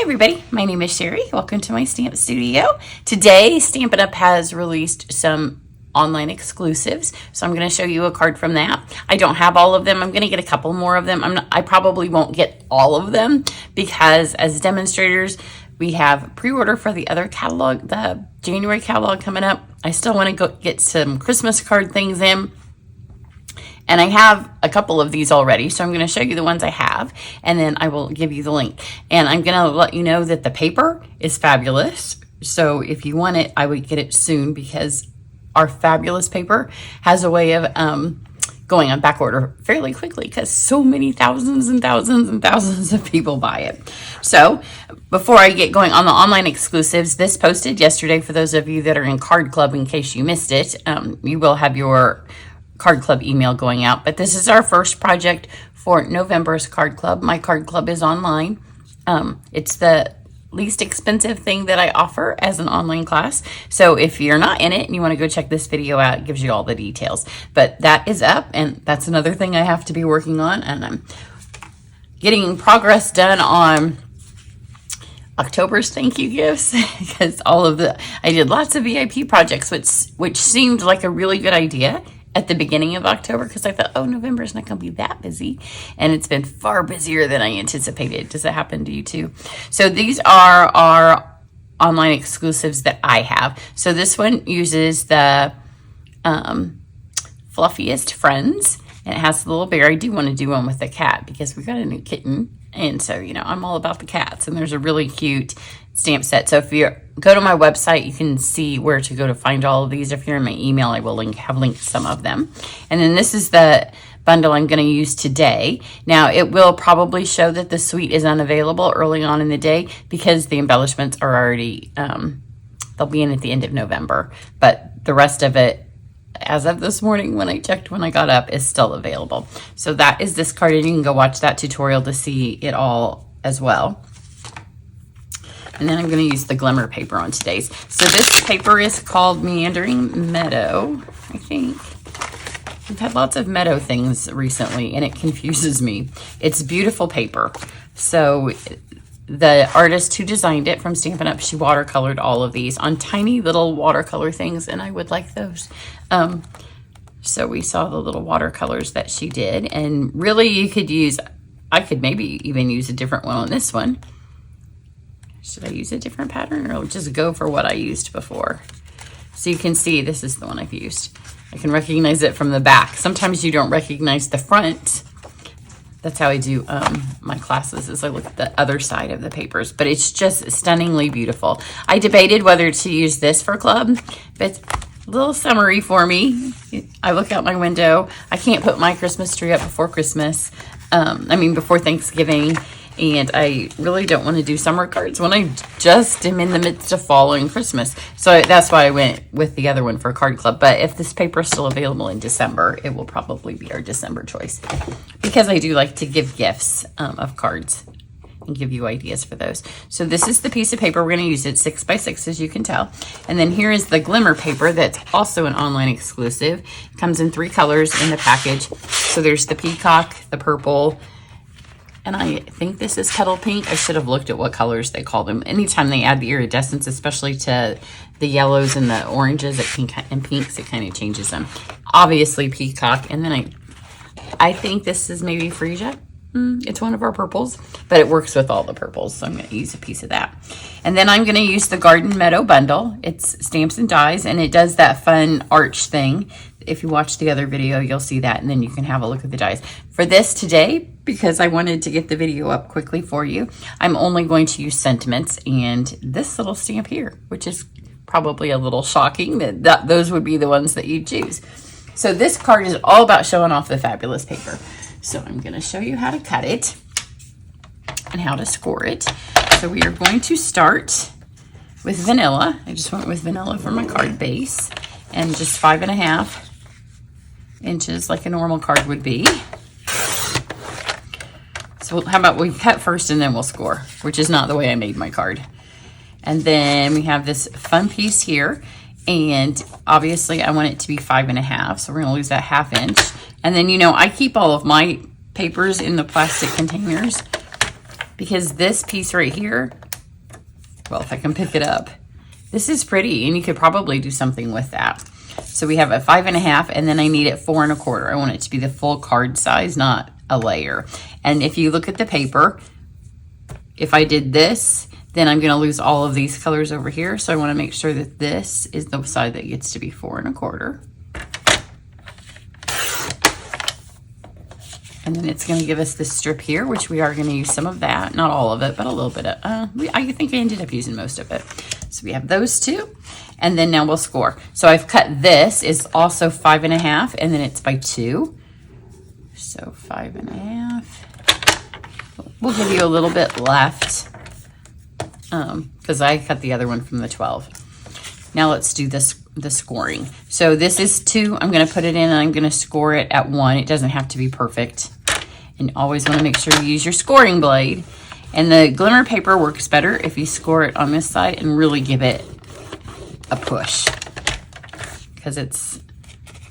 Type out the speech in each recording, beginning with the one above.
everybody, my name is Cheri. Welcome to my stamp studio. Today, Stampin' Up! Has released some online exclusives, so I'm going to show you a card from that. I don't have all of them. I'm going to get a couple more of them. I probably won't get all of them because as demonstrators, we have pre-order for the other catalog, the January catalog coming up. I still want to go get some Christmas card things in. And I have a couple of these already, so I'm going to show you the ones I have, and then I will give you the link. And I'm going to let you know that the paper is fabulous. So if you want it, I would get it soon because our fabulous paper has a way of going on back order fairly quickly because so many thousands and thousands and thousands of people buy it. So before I get going on the online exclusives, this posted yesterday for those of you that are in Card Club in case you missed it. You will have your Card Club email going out, but this is our first project for November's Card Club. My Card Club is online. It's the least expensive thing that I offer as an online class. So if you're not in it and you want to go check this video out, it gives you all the details. But that is up, and that's another thing I have to be working on, and I'm getting progress done on October's thank you gifts because I did lots of VIP projects, which seemed like a really good idea at the beginning of October because I thought, oh, November is not going to be that busy. And it's been far busier than I anticipated. Does that happen to you too? So these are our online exclusives that I have. So this one uses the Fluffiest Friends. And it has the little bear. I do want to do one with the cat because we got a new kitten. And so, you know, I'm all about the cats. And there's a really cute stamp set. So if you go to my website, you can see where to go to find all of these. If you're in my email, I will have linked some of them. And then this is the bundle I'm going to use today. Now, it will probably show that the suite is unavailable early on in the day because the embellishments are already, they'll be in at the end of November. But the rest of it, as of this morning when I checked when I got up, is still available. So that is this card, and you can go watch that tutorial to see it all as well. And then I'm going to use the glimmer paper on today's. So this paper is called Meandering Meadow, I think. We've had lots of meadow things recently, and it confuses me. It's beautiful paper. So the artist who designed it from Stampin' Up, she watercolored all of these on tiny little watercolor things, and I would like those. So we saw the little watercolors that she did, and really you could use, I could maybe even use a different one on this one. Should I use a different pattern or just go for what I used before? So you can see this is the one I've used. I can recognize it from the back. Sometimes you don't recognize the front. That's how I do my classes, is I look at the other side of the papers, but it's just stunningly beautiful. I debated whether to use this for club, but it's a little summery for me. I look out my window. I can't put my Christmas tree up before Christmas. Before Thanksgiving. And I really don't want to do summer cards when I just am in the midst of fall and Christmas. So that's why I went with the other one for Card Club. But if this paper is still available in December, it will probably be our December choice. Because I do like to give gifts of cards and give you ideas for those. So this is the piece of paper we're going to use. It's 6 by 6, as you can tell. And then here is the glimmer paper that's also an online exclusive. It comes in 3 colors in the package. So there's the peacock, the purple, and I think this is petal pink. I should have looked at what colors they call them. Anytime they add the iridescence, especially to the yellows and the oranges and pinks, it kind of changes them. Obviously peacock. And then I think this is maybe freesia. It's one of our purples, but it works with all the purples. So I'm going to use a piece of that. And then I'm going to use the Garden Meadow bundle. It's stamps and dies, and it does that fun arch thing. If you watch the other video, you'll see that, and then you can have a look at the dies. For this today, because I wanted to get the video up quickly for you, I'm only going to use sentiments and this little stamp here, which is probably a little shocking that those would be the ones that you choose. So this card is all about showing off the fabulous paper. So I'm going to show you how to cut it and how to score it. So we are going to start with vanilla. I just went with vanilla for my card base, and just 5.5 inches like a normal card would be. So how about we cut first and then we'll score, which is not the way I made my card. And then we have this fun piece here, and obviously I want it to be 5.5, so we're going to lose that 1/2 inch. And then, you know, I keep all of my papers in the plastic containers because this piece right here well, if I can pick it up. This is pretty, and you could probably do something with that. So we have a 5.5, and then I need it 4 1/4. I want it to be the full card size, not a layer. And if you look at the paper, if I did this, then I'm going to lose all of these colors over here. So I want to make sure that this is the side that gets to be 4 1/4. And then it's going to give us this strip here, which we are going to use some of that. Not all of it, but a little bit of, I think I ended up using most of it. So we have those two. And then now we'll score. So I've cut this is also 5.5, and then it's by 2. So 5.5. We'll give you a little bit left because I cut the other one from the 12. Now let's do this, the scoring. So this is 2. I'm going to put it in and I'm going to score it at 1. It doesn't have to be perfect. And you always want to make sure you use your scoring blade. And the glimmer paper works better if you score it on this side and really give it a push, because it's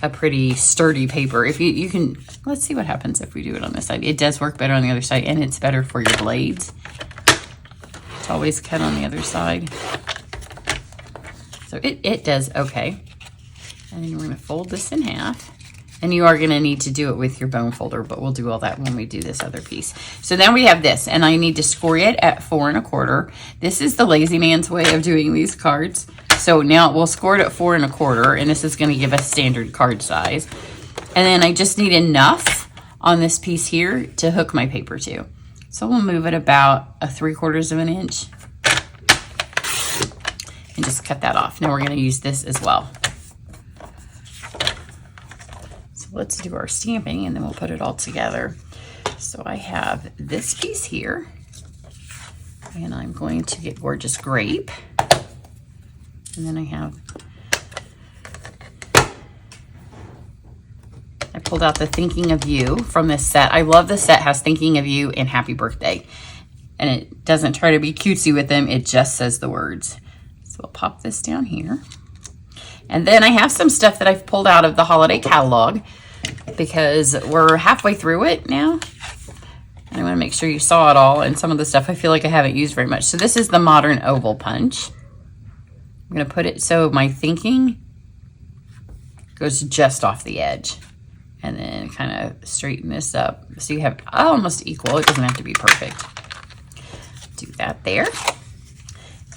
a pretty sturdy paper. If you can, let's see what happens if we do it on this side. It does work better on the other side, and it's better for your blades. It's always cut on the other side. So it does okay. And then we're going to fold this in half. And you are going to need to do it with your bone folder, but we'll do all that when we do this other piece. So then we have this, and I need to score it at 4 1/4. This is the lazy man's way of doing these cards. So now we'll score it at 4 1/4, and this is going to give us standard card size. And then I just need enough on this piece here to hook my paper to. So we'll move it about 3/4 of an inch and just cut that off. Now we're going to use this as well. So let's do our stamping, and then we'll put it all together. So I have this piece here, and I'm going to get Gorgeous Grape. And then I pulled out the Thinking of You from this set. I love this set. Has Thinking of You and Happy Birthday. And it doesn't try to be cutesy with them. It just says the words. So I'll pop this down here. And then I have some stuff that I've pulled out of the holiday catalog because we're halfway through it now. And I want to make sure you saw it all. And some of the stuff I feel like I haven't used very much. So this is the Modern Oval Punch. I'm going to put it so my thinking goes just off the edge. And then kind of straighten this up. So you have almost equal. It doesn't have to be perfect. Do that there.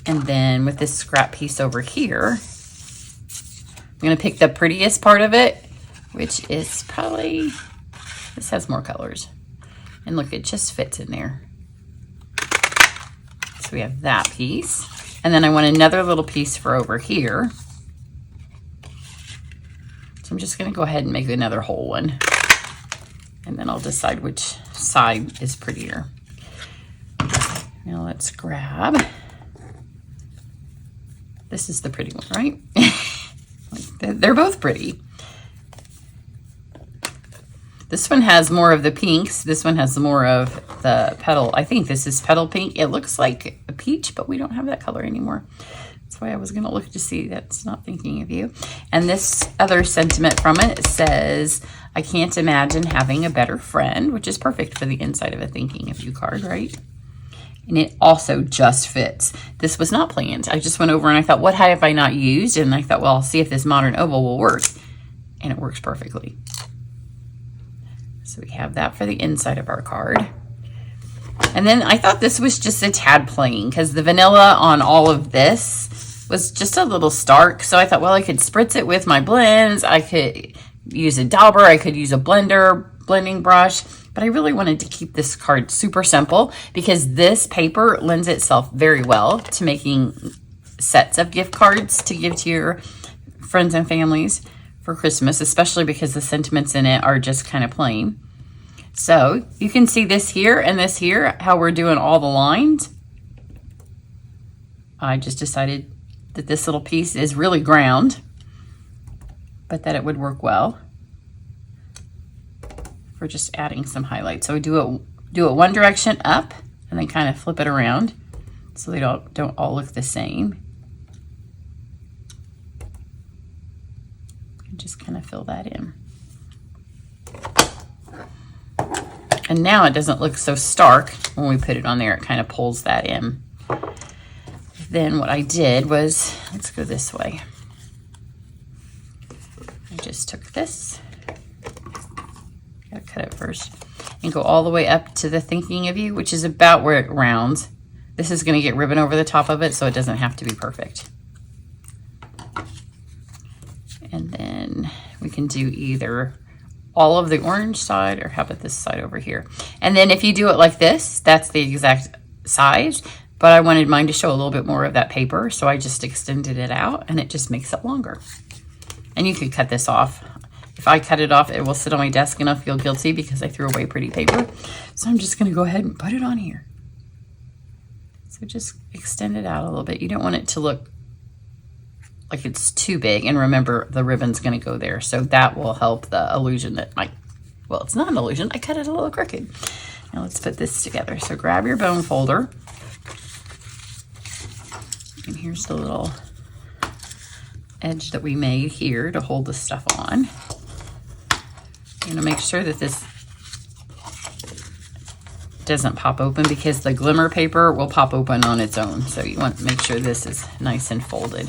And then with this scrap piece over here, I'm going to pick the prettiest part of it, which is probably, this has more colors. And look, it just fits in there. So we have that piece. And then I want another little piece for over here. So I'm just going to go ahead and make another whole one. And then I'll decide which side is prettier. Now let's grab. This is the pretty one, right? They're both pretty. This one has more of the pinks. This one has more of the petal. I think this is petal pink. It looks like a peach, but we don't have that color anymore. That's why I was going to look to see. That's not Thinking of You. And this other sentiment from it says, I can't imagine having a better friend, which is perfect for the inside of a Thinking of You card, right? And it also just fits. This was not planned. I just went over and I thought, what have I not used? And I thought, well, I'll see if this modern oval will work. And it works perfectly. So we have that for the inside of our card. And then I thought this was just a tad plain because the vanilla on all of this was just a little stark. So I thought, well, I could spritz it with my blends. I could use a dauber. I could use a blending brush. But I really wanted to keep this card super simple because this paper lends itself very well to making sets of gift cards to give to your friends and families for Christmas, especially because the sentiments in it are just kind of plain. So you can see this here and this here, how we're doing all the lines. I just decided that this little piece is really ground, but that it would work well for just adding some highlights. So we do it one direction up and then kind of flip it around so they don't all look the same. And just kind of fill that in. And now it doesn't look so stark when we put it on there. It kind of pulls that in. then what I did was, let's go this way. I just took this, gotta cut it first, and go all the way up to the thinking of you, which is about where it rounds. This is gonna get ribbon over the top of it, so it doesn't have to be perfect. And then we can do either all of the orange side, or how about this side over here? And then if you do it like this, that's the exact size, but I wanted mine to show a little bit more of that paper, so I just extended it out, and it just makes it longer. And you could cut this off. If I cut it off, it will sit on my desk and I'll feel guilty because I threw away pretty paper. So I'm just gonna go ahead and put it on here. So just extend it out a little bit. You don't want it to look like it's too big, and remember the ribbon's going to go there, so that will help the illusion that well, it's not an illusion, I cut it a little crooked. Now let's put this together. So grab your bone folder, and here's the little edge that we made here to hold the stuff on. You're going to make sure that this doesn't pop open, because the glimmer paper will pop open on its own, so you want to make sure this is nice and folded.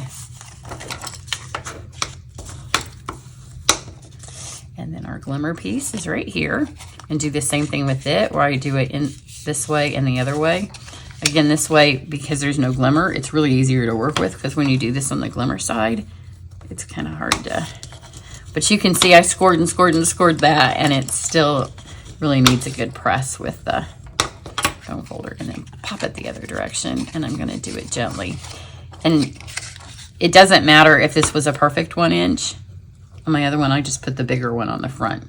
And then our glimmer piece is right here, and do the same thing with it, where I do it in this way and the other way. Again, this way, because there's no glimmer, it's really easier to work with, because when you do this on the glimmer side, it's kind of hard to, but you can see I scored and scored and scored that, and it still really needs a good press with the bone folder, and then pop it the other direction, and I'm going to do it gently. And it doesn't matter if this was a perfect 1 inch. On my other one, I just put the bigger one on the front,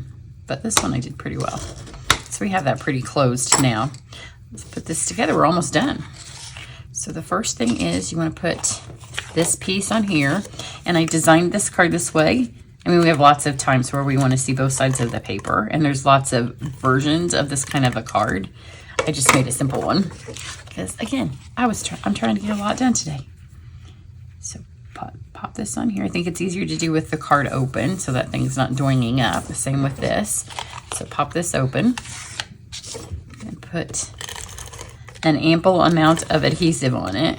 but this one I did pretty well. So we have that pretty closed now. Let's put this together. We're almost done. So the first thing is you want to put this piece on here, and I designed this card this way. I mean, we have lots of times where we want to see both sides of the paper, and there's lots of versions of this kind of a card. I just made a simple one because, again, I'm trying to get a lot done today. So pop this on here. I think it's easier to do with the card open, so that thing's not joining up. The same with this. So pop this open and put an ample amount of adhesive on it.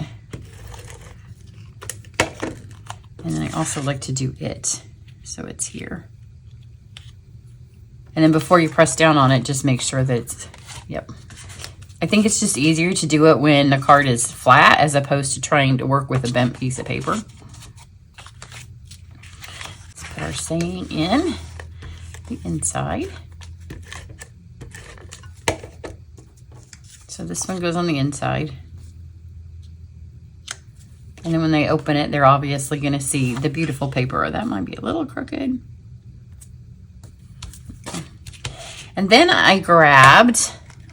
And then I also like to do it, so it's here. And then before you press down on it, just make sure that it's, yep. I think it's just easier to do it when the card is flat, as opposed to trying to work with a bent piece of paper. Let's put our saying in the inside. So this one goes on the inside. And then when they open it, they're obviously going to see the beautiful paper. That might be a little crooked. And then I grabbed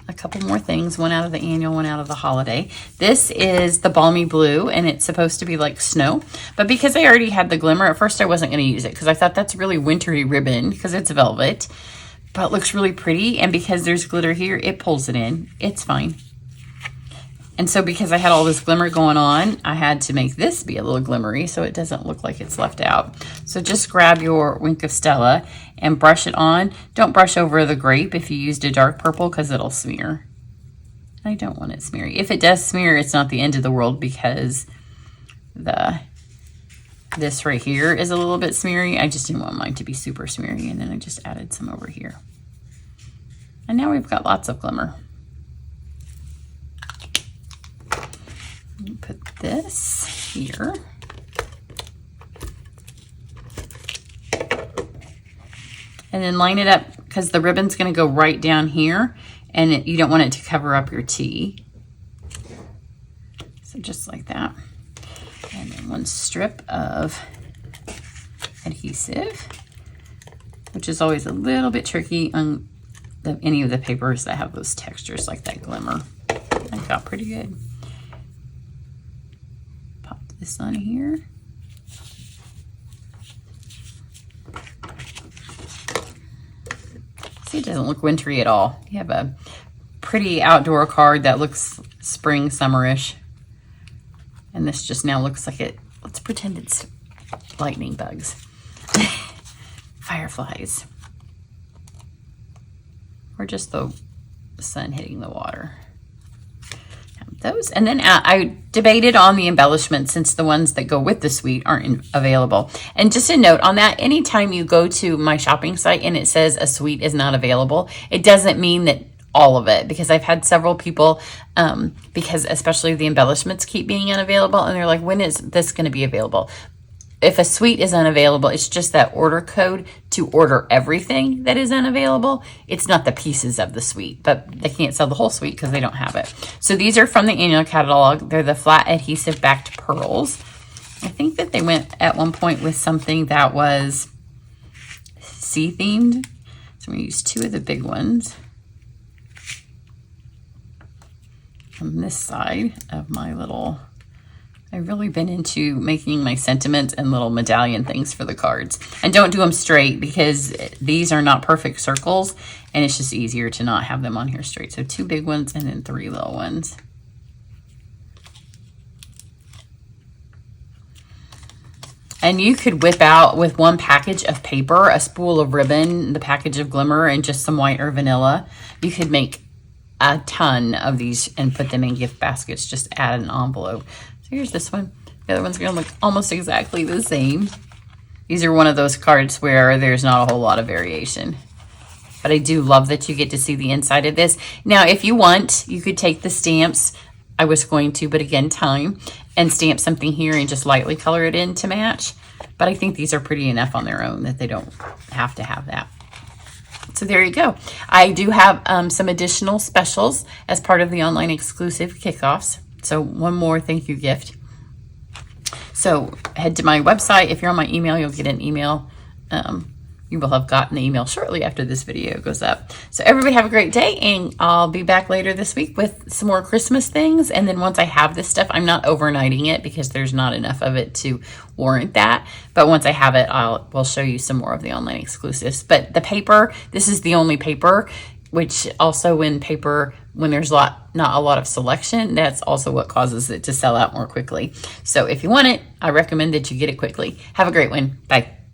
a couple more things, one out of the annual, one out of the holiday. This is the Balmy Blue, and it's supposed to be like snow. But because I already had the glimmer, at first I wasn't going to use it because I thought that's really wintry ribbon because it's velvet. But it looks really pretty, and because there's glitter here, it pulls it in. It's fine. And so because I had all this glimmer going on, I had to make this be a little glimmery so it doesn't look like it's left out. So just grab your Wink of Stella and brush it on. Don't brush over the grape if you used a dark purple, because it'll smear. I don't want it smeary. If it does smear, it's not the end of the world, because this right here is a little bit smeary. I just didn't want mine to be super smeary, and then I just added some over here. And now we've got lots of glimmer. Put this here. And then line it up, because the ribbon's going to go right down here, and you don't want it to cover up your T. So just like that. And then one strip of adhesive, which is always a little bit tricky on any of the papers that have those textures like that glimmer. I got pretty good. Pop this on here. See, it doesn't look wintry at all. You have a pretty outdoor card that looks spring, summerish. And this just now looks like it. Let's pretend it's lightning bugs. Fireflies. Or just the sun hitting the water. those. And then I debated on the embellishments since the ones that go with the suite aren't available. And just a note on that, anytime you go to my shopping site and it says a suite is not available, it doesn't mean that all of it, because I've had several people, because especially the embellishments keep being unavailable, and they're like, when is this going to be available? If a suite is unavailable, it's just that order code to order everything that is unavailable. It's not the pieces of the suite, but they can't sell the whole suite because they don't have it. So these are from the annual catalog. They're the flat adhesive backed pearls. I think that they went at one point with something that was sea themed. So I'm going to use 2 of the big ones on this side of my little, I've really been into making my sentiments and little medallion things for the cards. And don't do them straight because these are not perfect circles and it's just easier to not have them on here straight. So 2 big ones and then 3 little ones. And you could whip out with 1 package of paper, a spool of ribbon, the package of glimmer, and just some white or vanilla. You could make a ton of these and put them in gift baskets. Just add an envelope. So here's this one. The other one's going to look almost exactly the same. These are one of those cards where there's not a whole lot of variation. But I do love that you get to see the inside of this. Now, if you want, you could take the stamps. I was going to, but again, time. And stamp something here and just lightly color it in to match. But I think these are pretty enough on their own that they don't have to have that. So there you go. I do have some additional specials as part of the online exclusive kickoffs. So one more thank you gift. So head to my website. If you're on my email, you'll get an email. You will have gotten the email shortly after this video goes up. So everybody have a great day, and I'll be back later this week with some more Christmas things. And then once I have this stuff, I'm not overnighting it because there's not enough of it to warrant that. But once I have it, we'll show you some more of the online exclusives. But the paper, this is the only paper, which also when there's not a lot of selection, that's also what causes it to sell out more quickly. So if you want it, I recommend that you get it quickly. Have a great one. Bye.